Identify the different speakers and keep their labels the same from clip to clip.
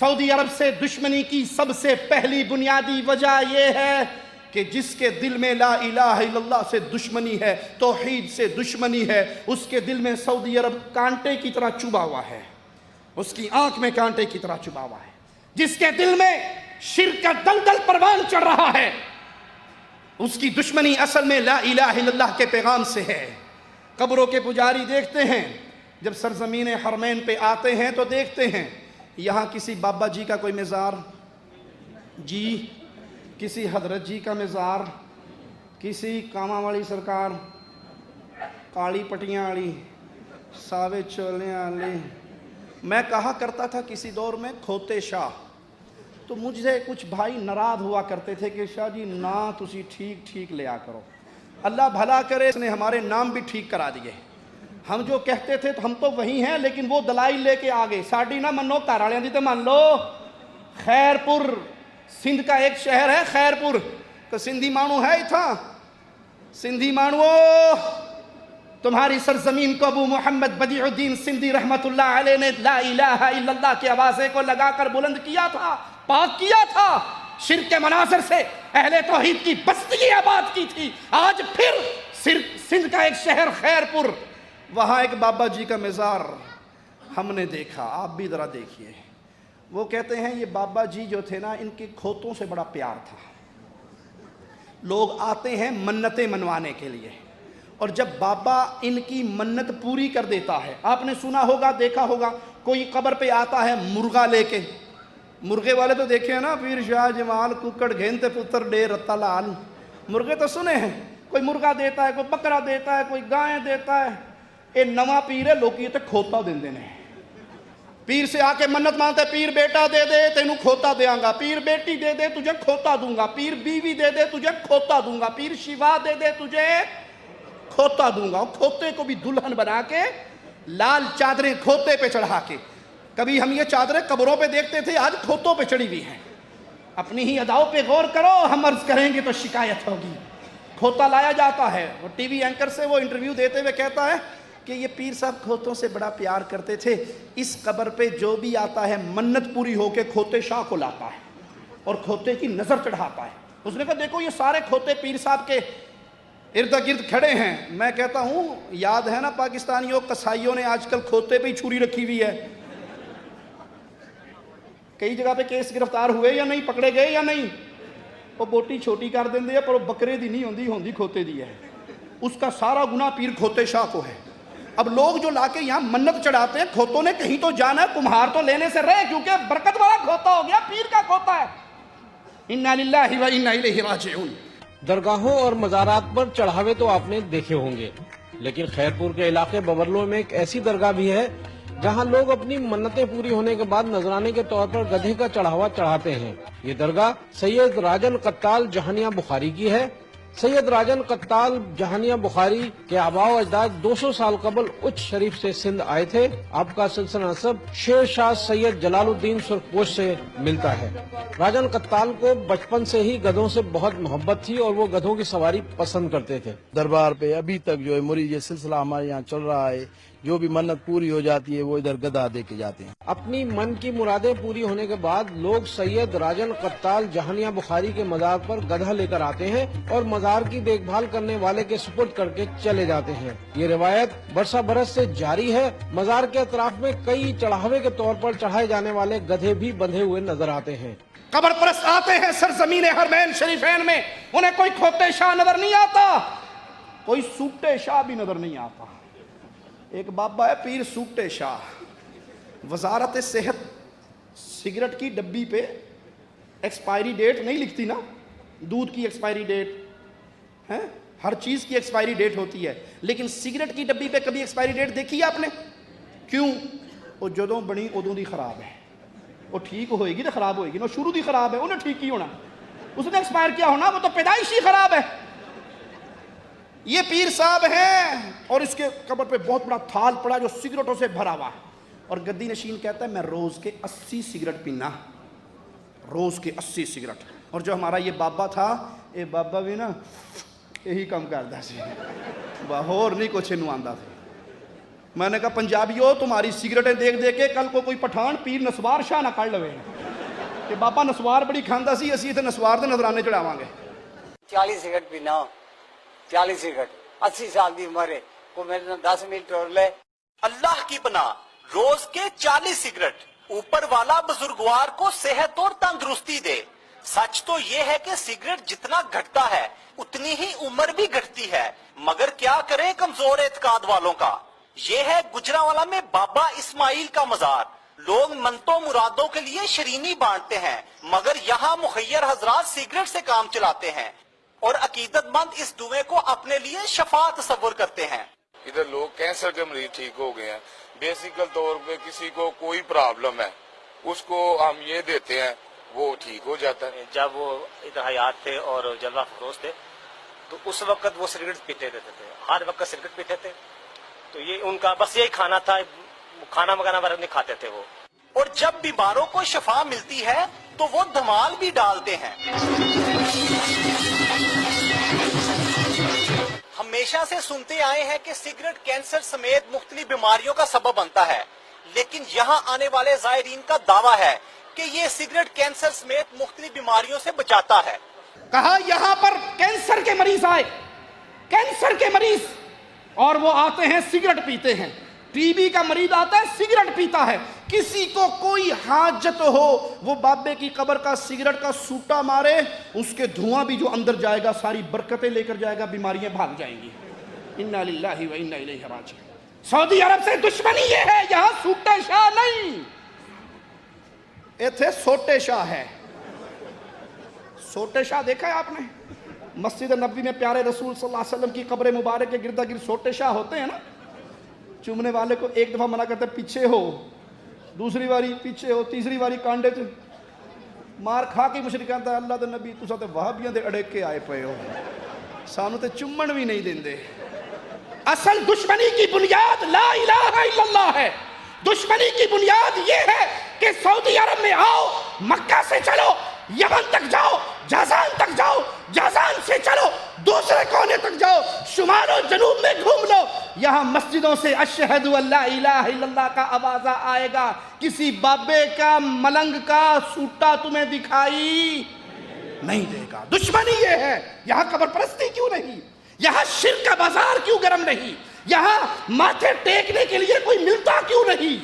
Speaker 1: سعودی عرب سے دشمنی کی سب سے پہلی بنیادی وجہ یہ ہے کہ جس کے دل میں لا الہ الا اللہ سے دشمنی ہے، توحید سے دشمنی ہے، اس کے دل میں سعودی عرب کانٹے کی طرح چبھا ہوا ہے، اس کی آنکھ میں کانٹے کی طرح چبھا ہوا ہے۔ جس کے دل میں شرک کا دلدل پروان چڑھ رہا ہے، اس کی دشمنی اصل میں لا الہ الا اللہ کے پیغام سے ہے۔ قبروں کے پجاری دیکھتے ہیں، جب سرزمین حرمین پہ آتے ہیں تو دیکھتے ہیں یہاں کسی بابا جی کا کوئی مزار، جی کسی حضرت جی کا مزار، کسی کاما والی سرکار، کالی پٹیاں والی، ساوے چولیاں والی۔ میں کہا کرتا تھا کسی دور میں کھوتے شاہ، تو مجھے کچھ بھائی ناراض ہوا کرتے تھے کہ شاہ جی نا تسی ٹھیک لیا کرو۔ اللہ بھلا کرے، اس نے ہمارے نام بھی ٹھیک کرا دیے۔ ہم جو کہتے تھے تو ہم تو وہی ہیں، لیکن وہ دلائل لے کے آگے ساڑی نہ منو، گھر والوں دی تے مان لو۔ خیر پور سندھ کا ایک شہر ہے خیر پور، تو سندھی مانو ہے اتھا، سندھی مانو تمہاری سرزمین کو ابو محمد بدیع الدین سندھی رحمت اللہ علیہ نے لا الہ الا اللہ کے آوازے کو لگا کر بلند کیا تھا، پاک کیا تھا، شرک کے مناظر سے اہل توحید کی بستی آباد کی تھی۔ آج پھر سندھ کا ایک شہر خیر پور، وہاں ایک بابا جی کا مزار ہم نے دیکھا، آپ بھی ذرا دیکھیے۔ وہ کہتے ہیں یہ بابا جی جو تھے نا، ان کے کھوتوں سے بڑا پیار تھا۔ لوگ آتے ہیں منتیں منوانے کے لیے، اور جب بابا ان کی منت پوری کر دیتا ہے، آپ نے سنا ہوگا دیکھا ہوگا، کوئی قبر پہ آتا ہے مرغا لے کے، مرغے والے تو دیکھے ہیں نا، پیر شاہ جمال ککڑ گھینتے پتر ڈے رتا لال، مرغے تو سنے ہیں، کوئی مرغا دیتا ہے، کوئی بکرا دیتا ہے، کوئی گائیں دیتا ہے۔ اے نواں پیر ہے، لوگ یہ تے کھوتا دین دینے ہیں۔ پیر سے آ کے منت مانتے، پیر بیٹا دے دے تینوں کھوتا دیاں گا، پیر بیٹی دے دے تجھے کھوتا دوں گا، پیر بیوی دے دے تجھے کھوتا دوں گا، پیر شیوا دے دے تجھے کھوتا دوں گا۔ کھوتے کو بھی دلہن بنا کے، لال چادریں کھوتے پہ چڑھا کے، کبھی ہم یہ چادریں قبروں پہ دیکھتے تھے، آج کھوتوں پہ چڑھی ہوئی ہیں۔ اپنی ہی اداؤں پہ غور کرو، ہم عرض کریں گے تو شکایت ہوگی۔ کھوتا لایا جاتا ہے، وہ ٹی وی اینکر سے وہ انٹرویو دیتے ہوئے کہتا ہے کہ یہ پیر صاحب کھوتوں سے بڑا پیار کرتے تھے، اس قبر پہ جو بھی آتا ہے منت پوری ہو کے کھوتے شاہ کو لاتا ہے اور کھوتے کی نظر چڑھاتا ہے۔ اس نے کہا دیکھو یہ سارے کھوتے پیر صاحب کے ارد گرد کھڑے ہیں۔ میں کہتا ہوں یاد ہے نا پاکستانیوں قصائیوں نے آج کل کھوتے پہ ہی چھری رکھی ہوئی ہے۔ کئی جگہ پہ کیس گرفتار ہوئے یا نہیں، پکڑے گئے یا نہیں؟ وہ بوٹی چھوٹی کر دیں دے پر وہ بکرے دی نہیں ہوندی کھوتے دی ہے۔ اس کا سارا گناہ پیر کھوتے شاہ کو ہے۔ اب لوگ جو لا کے یہاں منت چڑھاتے ہیں، کھوتوں نے کہیں تو جانا ہے، کمہار تو لینے سے رہے، کیونکہ برکت والا کھوتا ہو گیا، پیر کا کھوتا ہے۔ انا للہ و انا الیہ راجعون۔
Speaker 2: درگاہوں اور مزارات پر چڑھاوے تو آپ نے دیکھے ہوں گے، لیکن خیر پور کے علاقے ببرلو میں ایک ایسی درگاہ بھی ہے جہاں لوگ اپنی منتیں پوری ہونے کے بعد نذرانے کے طور پر گدھے کا چڑھاوا چڑھاتے ہیں۔ یہ درگاہ سید راجن قتال جہانیہ بخاری کی ہے۔ سید راجن قتال جہانیہ بخاری کے آباء و اجداد 200 سال قبل اچ شریف سے سندھ آئے تھے۔ آپ کا سلسلہ نسب شیر شاہ سید جلال الدین سرخپوش سے ملتا ہے۔ راجن قتال کو بچپن سے ہی گدھوں سے بہت محبت تھی اور وہ گدھوں کی سواری پسند کرتے تھے۔
Speaker 3: دربار پہ ابھی تک جو ہے مرید یہ سلسلہ ہمارے یہاں چل رہا ہے، جو بھی منت پوری ہو جاتی ہے وہ ادھر گدھا دے کے جاتے ہیں۔
Speaker 2: اپنی من کی مرادیں پوری ہونے کے بعد لوگ سید راجن قتال جہانیہ بخاری کے مزار پر گدھا لے کر آتے ہیں اور مزار کی دیکھ بھال کرنے والے کے سپرد کر کے چلے جاتے ہیں۔ یہ روایت برسہ برس سے جاری ہے۔ مزار کے اطراف میں کئی چڑھاوے کے طور پر چڑھائے جانے والے گدھے بھی بندھے ہوئے نظر آتے ہیں۔
Speaker 1: قبر پرست آتے ہیں سرزمین حرمین شریفین میں، انہیں کوئی کھوتے شاہ نظر نہیں آتا، کوئی سوٹے شاہ بھی نظر نہیں آتا۔ ایک بابا ہے پیر سوٹے شاہ، وزارت صحت سگریٹ کی ڈبی پہ ایکسپائری ڈیٹ نہیں لکھتی نا، دودھ کی ایکسپائری ڈیٹ ہے، ہر چیز کی ایکسپائری ڈیٹ ہوتی ہے، لیکن سگریٹ کی ڈبی پہ کبھی ایکسپائری ڈیٹ دیکھی ہے آپ نے؟ کیوں؟ وہ جدوں بنی ادوں دی خراب ہے، وہ ٹھیک ہوئے گی تو خراب ہوئے گی، وہ شروع دی خراب ہے، انہیں ٹھیک ہی ہونا، اس نے ایکسپائر کیا ہونا، وہ تو پیدائشی خراب ہے۔ یہ پیر صاحب ہیں اور اس کے قبر پہ بہت بڑا تھال پڑا جو سگریٹوں سے بھرا ہوا ہے، اور گدی نشین کہتا ہے میں روز کے 80 سگریٹ پینا، روز کے 80 سگریٹ۔ اور جو ہمارا یہ بابا تھا، یہ بابا بھی نا یہی کام کرتا سی، باہور نہیں کچھ انہوں آندا تھا۔ میں نے کہا پنجابیوں تمہاری سگریٹیں دیکھ دیکھ کے کل کو کوئی پٹھان پیر نسوار شاہ نہ کر لوے کہ بابا نسوار بڑی کھاندا سی اسی تے نسوار دے نظرانے چڑھاواں گے
Speaker 4: 40 سگریٹ پینا 40 سگریٹ 80 سال دی عمر ہے کوئی میرے 10 منٹ اور لے
Speaker 5: اللہ کی پناہ روز کے 40 سگریٹ اوپر والا بزرگوار کو صحت اور تندرستی دے. سچ تو یہ ہے کہ سگریٹ جتنا گھٹتا ہے اتنی ہی عمر بھی گھٹتی ہے, مگر کیا کریں کمزور اعتقاد والوں کا. یہ ہے گجرانوالہ میں بابا اسماعیل کا مزار. لوگ منتوں مرادوں کے لیے شرینی بانٹتے ہیں, مگر یہاں مخیر حضرات سگریٹ سے کام چلاتے ہیں اور عقیدت مند اس دعوے کو اپنے لیے شفا تصور کرتے ہیں.
Speaker 6: ادھر لوگ کینسر کے مریض ٹھیک ہو گئے ہیں. بیسیکل طور پہ کسی کو کوئی پرابلم ہے اس کو ہم یہ دیتے ہیں وہ ٹھیک ہو جاتا ہے.
Speaker 7: جب وہ ادھر حیات تھے اور جلوہ فروز تھے تو اس وقت وہ سگریٹ پیتے رہتے تھے, ہر وقت سگریٹ پیتے تھے. تو یہ ان کا بس یہی کھانا تھا, کھانا وغیرہ نہیں کھاتے تھے وہ.
Speaker 5: اور جب بیماروں کو شفا ملتی ہے تو وہ دھمال بھی ڈالتے ہیں. ہمیشہ سے سنتے آئے ہیں کہ سگریٹ کینسر سمیت مختلف بیماریوں کا سبب بنتا ہے, لیکن یہاں آنے والے زائرین کا دعویٰ ہے کہ یہ سگریٹ کینسر سمیت مختلف بیماریوں سے بچاتا ہے.
Speaker 1: کہا یہاں پر کینسر کے مریض آئے, کینسر کے مریض, اور وہ آتے ہیں سگریٹ پیتے ہیں. ٹی بی کا مریض آتا ہے سگریٹ پیتا ہے. کسی کو کوئی حاجت ہو وہ بابے کی قبر کا سگریٹ کا سوٹا مارے, اس کے دھواں بھی جو اندر جائے گا ساری برکتیں لے کر جائے گا, بیماریاں بھاگ جائیں گی. انا للہ و انا الیہ راجعون. سعودی عرب سے دشمنی یہ ہے, یہاں سوٹے شاہ نہیں, ایتھے سوٹے شاہ ہے. سوٹے شاہ دیکھا ہے آپ نے؟ مسجد نبوی میں پیارے رسول صلی اللہ علیہ وسلم کی قبر مبارک کے گردا گرد سوٹے شاہ ہوتے ہیں نا. چومنے والے کو ایک دفعہ منع کرتے پیچھے ہو, دوسری باری پیچھے ہو, تیسری باری کانڈے چ مار کھا کے مشرک کہتا ہے اللہ دے نبی تساں تے وہابیاں دے اڑے کے آئے پئے ہو, سانو تے چمن بھی نہیں دیندے. اصل دشمنی کی بنیاد لا الہ الا اللہ ہے. دشمنی کی بنیاد یہ ہے کہ سعودی عرب میں آؤ, مکہ سے چلو یمن تک جاؤ, جازان تک جاؤ, جازان سے چلو دوسرے کونے تک جاؤ, شمال و جنوب میں گھوم لو, یہاں مسجدوں سے اشہد ان لا الہ الا اللہ کا آوازہ آئے گا. کسی بابے کا ملنگ کا سوٹا تمہیں دکھائی نہیں دے گا. دشمنی یہ ہے. یہاں قبر پرستی کیوں نہیں, یہاں شرک کا بازار کیوں گرم نہیں, یہاں ماتھے ٹیکنے کے لیے کوئی ملتا کیوں نہیں.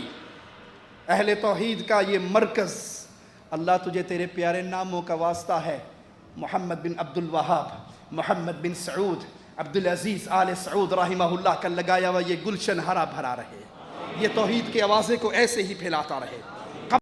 Speaker 1: اہل توحید کا یہ مرکز, اللہ تجھے تیرے پیارے ناموں کا واسطہ ہے, محمد بن عبد الوہاب, محمد بن سعود, عبدالعزیز آل سعود رحمہ اللہ کا لگایا ہوا یہ گلشن ہرا بھرا رہے, یہ توحید کے آوازے کو ایسے ہی پھیلاتا رہے.